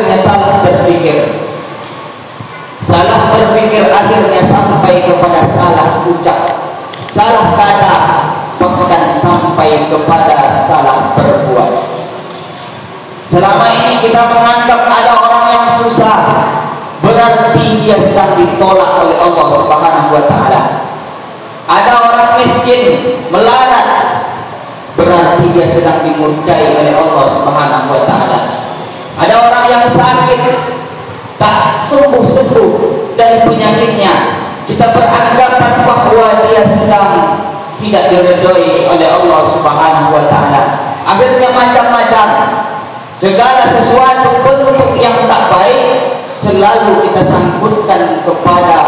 akhirnya salah berpikir. Salah berpikir akhirnya sampai kepada salah ucap, salah kata, bahkan sampai kepada salah berbuat. Selama ini kita menganggap ada orang yang susah, berarti dia sedang ditolak oleh Allah Subhanahu wa Ta'ala. Ada orang miskin, melarat, berarti dia sedang dimurkai oleh Allah Subhanahu wa Ta'ala. Ada orang yang sakit, tak sembuh-sembuh dari penyakitnya, kita beranggapan bahwa dia sedang tidak diridhoi oleh Allah Subhanahu wa Ta'ala. Akhirnya macam-macam, segala sesuatu bentuk yang tak baik selalu kita sangkutkan kepada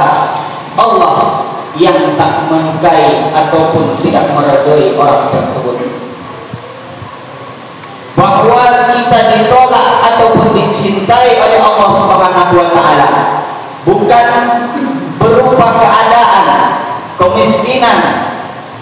Allah yang tak menyukai ataupun tidak meridhoi orang tersebut. Bahwa kita ditolak ataupun dicintai oleh Allah Subhanahu wa Ta'ala bukan berupa keadaan, kemiskinan,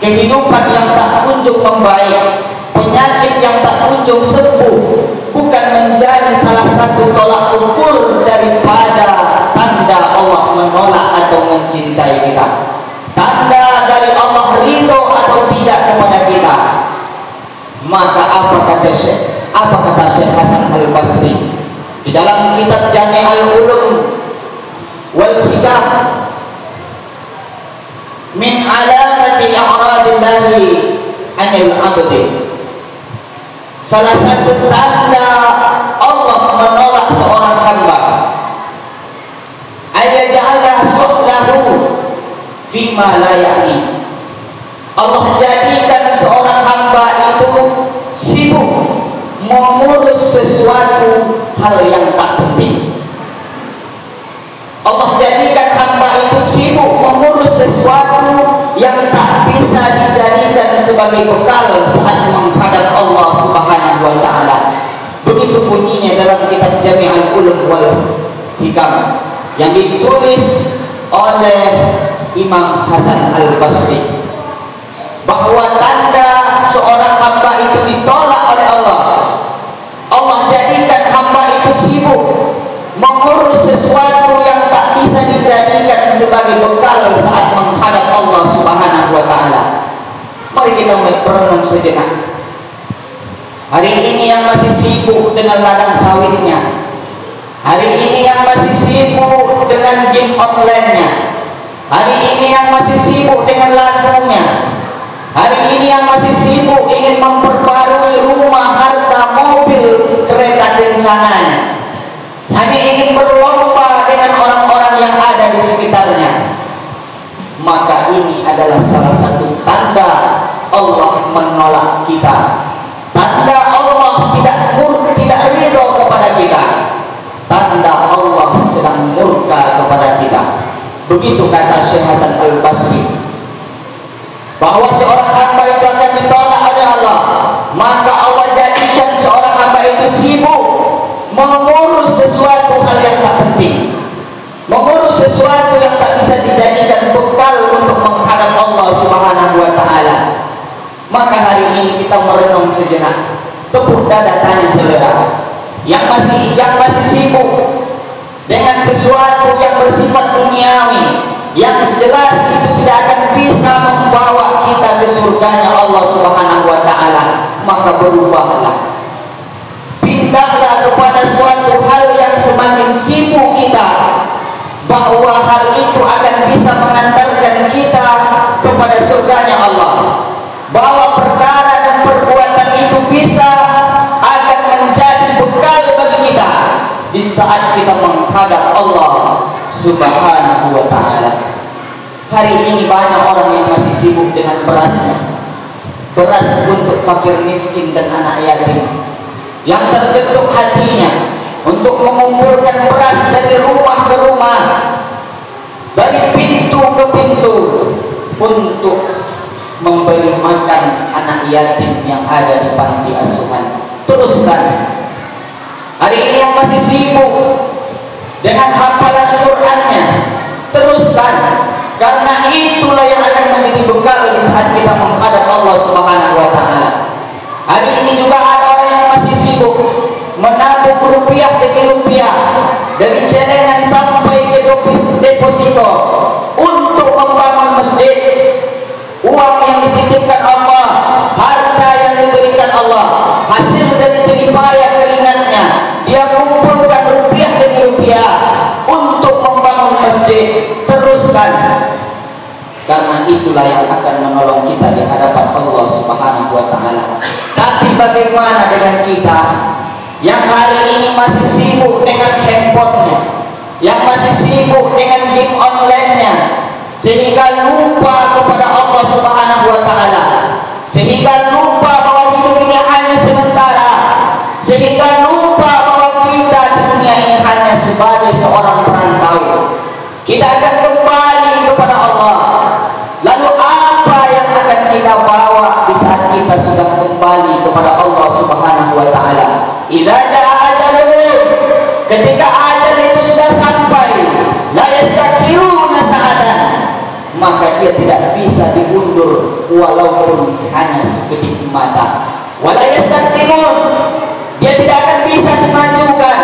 kehidupan yang tak kunjung membaik, penyakit yang tak kunjung sembuh, bukan menjadi salah satu tolak ukur daripada tanda Allah menolak atau mencintai kita, tanda dari Allah ridho atau tidak kepada kita. Maka apa kata Syekh Hasan Al-Basri di dalam kitab Jami'ul Ulum wal Hikam, min alamati i'radillahi 'anil 'abdi, salah satu tanda Allah menolak seorang hamba, ayaj'ala suhlahu fima la ya'ni, Allah jadikan seorang hamba itu sibuk mengurus sesuatu hal yang tak penting. Allah jadikan hamba itu sibuk mengurus sesuatu yang tak bisa dijadikan sebagai bekal saat menghadap Allah Subhanahu wa Ta'ala. Begitu bunyinya dalam kitab Jami'ul Ulum wal Hikam yang ditulis oleh Imam Hasan Al-Basri, bahwa tanda seorang hamba itu ditolak oleh Allah, Allah jadikan hamba itu sibuk mengurus sesuatu yang tak bisa dijadikan sebagai bekal saat menghadap Allah Subhanahu wa Ta'ala. Mari kita merenung sejenak. Hari ini yang masih sibuk dengan ladang sawitnya, hari ini yang masih sibuk dengan game online-nya, hari ini yang masih sibuk dengan lagunya, hari ini yang masih sibuk ingin memperbarui rumah, harta, mobil, kereta kencananya, hanya ingin berlomba dengan orang-orang yang ada di sekitarnya, maka ini adalah salah satu tanda Allah menolak kita, tanda Allah tidak ridho kepada kita, tanda Allah sedang murka kepada kita. Begitu kata Syekh Hasan Al-Basri, bahwa seorang hamba itu akan ditolak oleh Allah, maka Allah jadikan seorang hamba itu sibuk mengurus sesuatu hal yang tak penting, mengurus sesuatu yang tak bisa dijadikan bekal untuk menghadap Allah Subhanahu wa Ta'ala. Maka hari ini kita merenung sejenak, tepuk dada tanya saudara yang masih sibuk dengan sesuatu yang bersifat duniawi, yang jelas itu tidak akan bisa membawa kita ke surganya Allah Subhanahu wa Ta'ala, maka berubahlah, pindahlah kepada suatu hal yang semakin sibuk kita, bahwa hal itu akan bisa mengantarkan kita kepada surganya Allah, bahwa perkara dan perbuatan itu bisa akan menjadi bekal bagi kita di saat kita menghadap Allah Subhanahu wa Ta'ala. Hari ini banyak orang yang masih sibuk dengan berasnya, beras untuk fakir miskin dan anak yatim, yang tergetuk hatinya untuk mengumpulkan beras dari rumah ke rumah, dari pintu ke pintu, untuk memberi makan anak yatim yang ada di panti asuhan. Teruskan. Hari ini yang masih sibuk dengan hafalan Qur'annya, teruskan, karena itulah yang akan menjadi bekal di saat kita menghadap Allah Subhanahu wa Ta'ala. Hari ini juga ada orang yang masih sibuk menabung rupiah demi rupiah, infak untuk membangun masjid, uang yang dititipkan Allah, harta yang diberikan Allah, hasil dari jerih payah keringatnya, dia kumpulkan rupiah demi rupiah untuk membangun masjid. Teruskan, karena itulah yang akan menolong kita di hadapan Allah Subhanahu wa Ta'ala. Tapi bagaimana dengan kita yang hari ini masih sibuk dengan handphonenya, yang masih sibuk dengan game online-nya, sehingga lupa kepada Allah Subhanahu wa Ta'ala, sehingga lupa bahwa hidup ini hanya sementara, sehingga lupa bahwa kita di dunia ini hanya sebagai seorang perantau. Kita akan kembali kepada Allah. Lalu apa yang akan kita bawa di saat kita sudah kembali kepada Allah Subhanahu wa Ta'ala? Iza jaa ajaluhum, ketika ajal itu sudah sampai, la yastakhiruna sa'atan, maka dia tidak bisa diundur walaupun hanya sekedip mata. Wala yastaqdimun, dia tidak akan bisa dimajukan.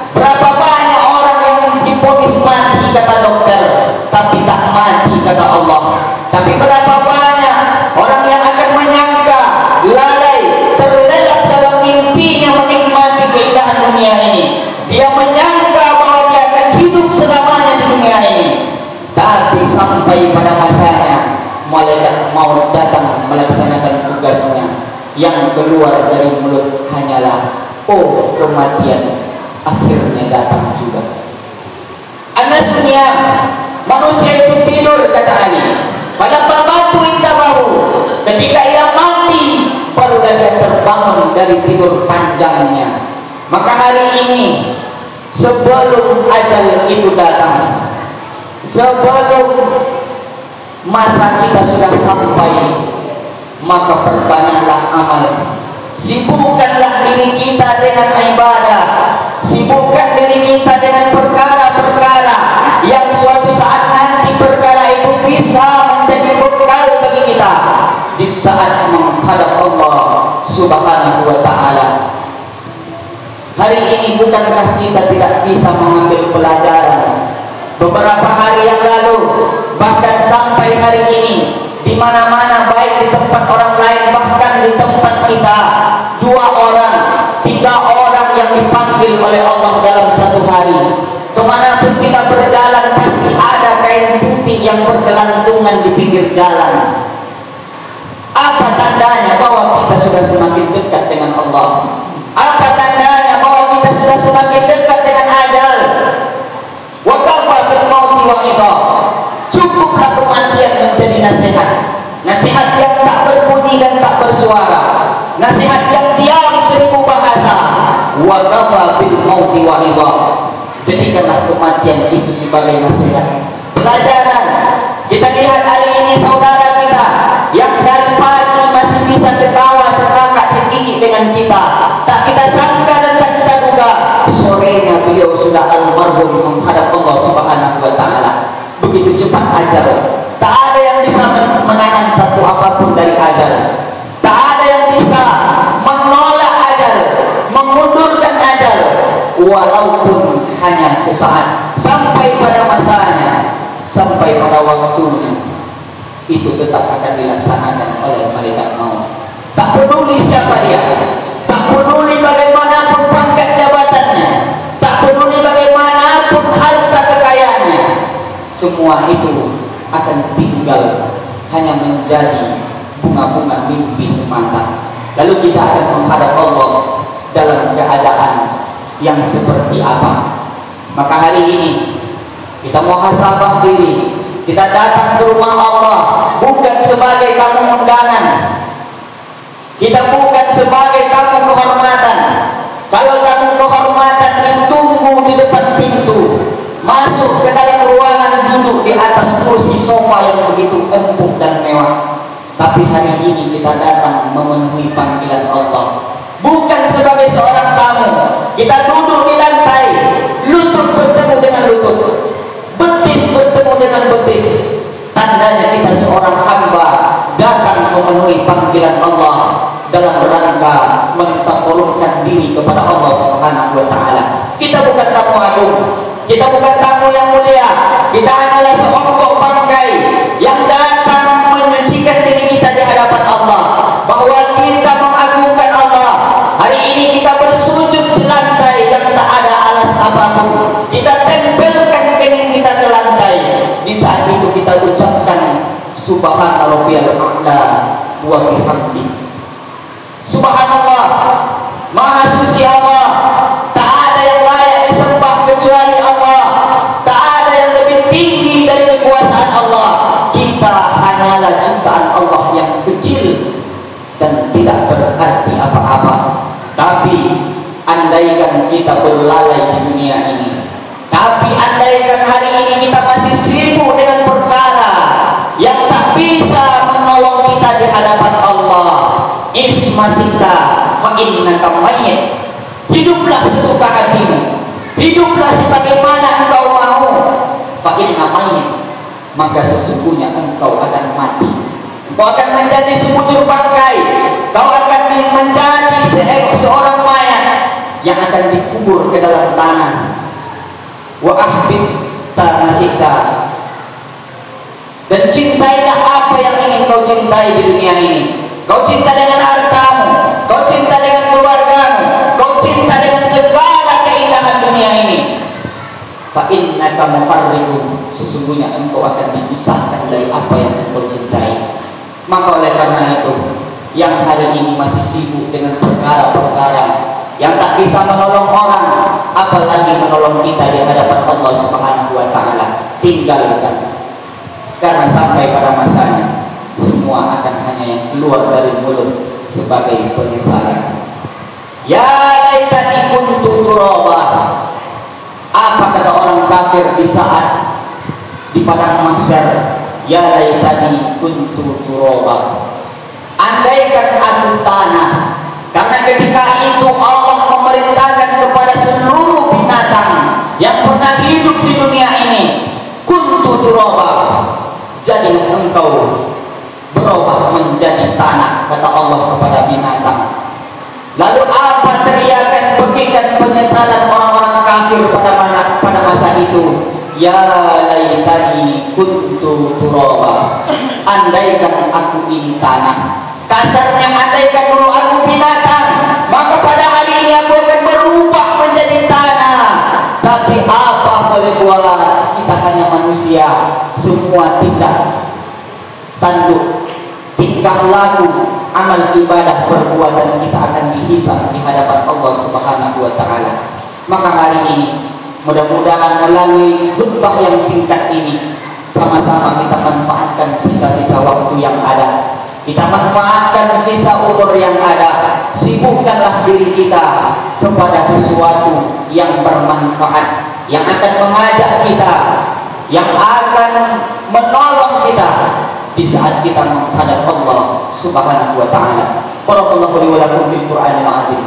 Berapa banyak orang yang divonis mati kata dokter, tapi tak mati kata Allah. Tapi berapa banyak orang yang akan menyangka, lalai, terlelap dalam mimpinya menikmati keindahan dunia ini. Dia menyangka bahwa dia akan hidup selamanya di dunia ini. Tapi sampai pada masanya, malaikat maut datang melaksanakan tugasnya. Yang keluar dari mulut hanyalah, oh kematian akhirnya datang juga. Anasunya, manusia itu tidur kata Ali. Falamma matu intabahu, ketika ia mati barulah dia terbangun dari tidur panjangnya. Maka hari ini sebelum ajal itu datang, sebelum masa kita sudah sampai, maka perbanyaklah amal. Sibukkanlah diri kita dengan ibadah, sibukkan diri kita dengan perkara-perkara yang suatu saat nanti perkara itu bisa menjadi bekal bagi kita di saat menghadap Allah Subhanahu wa Ta'ala. Hari ini bukankah kita tidak bisa mengambil pelajaran? Beberapa hari yang lalu, bahkan sampai hari ini, di mana-mana, baik di tempat orang lain, bahkan di tempat kita, 2 orang, 3 orang yang dipanggil oleh Allah dalam satu hari. Kemanapun kita berjalan, pasti ada kain putih yang bergelantungan di pinggir jalan. Apa tandanya bahwa kita sudah semakin dekat dengan Allah? Apa tandanya bahwa kita sudah semakin dekat dengan ajal? Wa kafa bil mauti wa'idha, cukuplah kematian menjadi nasihat. Nasihat yang tak berbunyi dan tak bersuara, nasihat yang diam 1000 bahasa. Wa kafa bil mauti wa'idha, jadikanlah kematian itu sebagai nasihat, pelajaran. Kita lihat hari ini saudara kita yang dari pagi masih bisa ketawa, cekakak, cekikik dengan kita, tak kita sangka dan tak kita duga, sorenya beliau sudah almarhum menghadap Allah Subhanahu wa Ta'ala. Begitu cepat ajal, tak ada yang bisa menahan satu apapun dari ajal, tak ada yang bisa menolak ajal, mengundurkan ajal, walaupun hanya sesaat. Sampai pada masanya, sampai pada waktunya, itu tetap akan dilaksanakan oleh malaikat maut. Tak peduli siapa dia, tak peduli bagaimanapun pangkat jabatannya, tak peduli bagaimanapun harta kekayaannya, semua itu akan tinggal hanya menjadi bunga-bunga mimpi semata. Lalu kita akan menghadap Allah dalam keadaan yang seperti apa? Maka hari ini kita muhasabah diri. Kita datang ke rumah Allah bukan sebagai tamu undangan, kita bukan sebagai tamu kehormatan. Kalau tamu kehormatan ditunggu di depan pintu, masuk ke dalam ruangan, duduk di atas kursi sofa yang begitu empuk dan mewah. Tapi hari ini kita datang memenuhi panggilan Allah bukan sebagai seorang tamu. Kita duduk di lantai, lutut bertemu dengan lutut, betis bertemu dengan betis. Tandanya kita seorang hamba datang memenuhi panggilan Allah dalam rangka mentakorumkan diri kepada Allah Subhanahu wa Ta'ala. Kita bukan tamu agung, kita bukan tamu yang mulia, kita hanyalah rabbiyal a'la wa bihamdi. Subhanallah, maha suci Allah, tak ada yang layak disembah kecuali Allah, tak ada yang lebih tinggi dari kekuasaan Allah. Kita hanyalah ciptaan Allah yang kecil dan tidak berarti apa-apa. Tapi andaikan kita berlalai di dunia ini, tapi andaikan hari ini kita masih sibuk dengan perkara yang tak bisa menolong kita di hadapan Allah, ismasita fa innaka mayyit, hiduplah sesuka hatimu, hiduplah sebagaimana engkau mau, fa inna mayyit, maka sesungguhnya engkau akan mati. Engkau akan menjadi sebujur bangkai, kau akan menjadi seorang mayat yang akan dikubur ke dalam tanah. Wa ahbib tanasika, dan cintailah apa yang ingin kau cintai di dunia ini. Kau cinta dengan hartamu, kau cinta dengan keluargamu, kau cinta dengan segala keindahan dunia ini. Fa innaka mufarriqun, sesungguhnya engkau akan dipisahkan dari apa yang engkau cintai. Maka oleh karena itu, yang hari ini masih sibuk dengan perkara-perkara yang tak bisa menolong orang, apalagi menolong kita di hadapan Allah Subhanahu wa taala, tinggalkan. Karena sampai pada masanya semua akan hanya yang keluar dari mulut sebagai penyesalan. Ya laitani kuntu turaba. Apa kata orang kafir di saat di padang mahsyar? Ya laitani kuntu turaba. Andaikan aku tanah. Karena ketika itu Allah memerintahkan kepada seluruh binatang yang pernah hidup di dunia ini, kuntu turaba, jadilah engkau berubah menjadi tanah, kata Allah kepada binatang. Lalu apa teriakan begikan penyesalan orang-orang kafir pada masa itu? Ya laitani kuntu turaba, andaikan aku ini tanah. Kasarnya, andaikan dulu aku binatang, maka pada hari ini aku akan berubah menjadi tanah. Tapi apa boleh buat, kita hanya manusia. Semua tindak tanduk, tingkah laku, amal ibadah, perbuatan kita akan dihisab di hadapan Allah Subhanahu wa taala. Maka hari ini mudah-mudahan melalui khutbah yang singkat ini, sama-sama kita manfaatkan sisa-sisa waktu yang ada. Kita manfaatkan sisa umur yang ada. Sibukkanlah diri kita kepada sesuatu yang bermanfaat, yang akan mengajak kita, yang akan menolong kita di saat kita menghadap Allah Subhanahu wa taala. Barakallahu li wa lakum fil Qur'anil azim.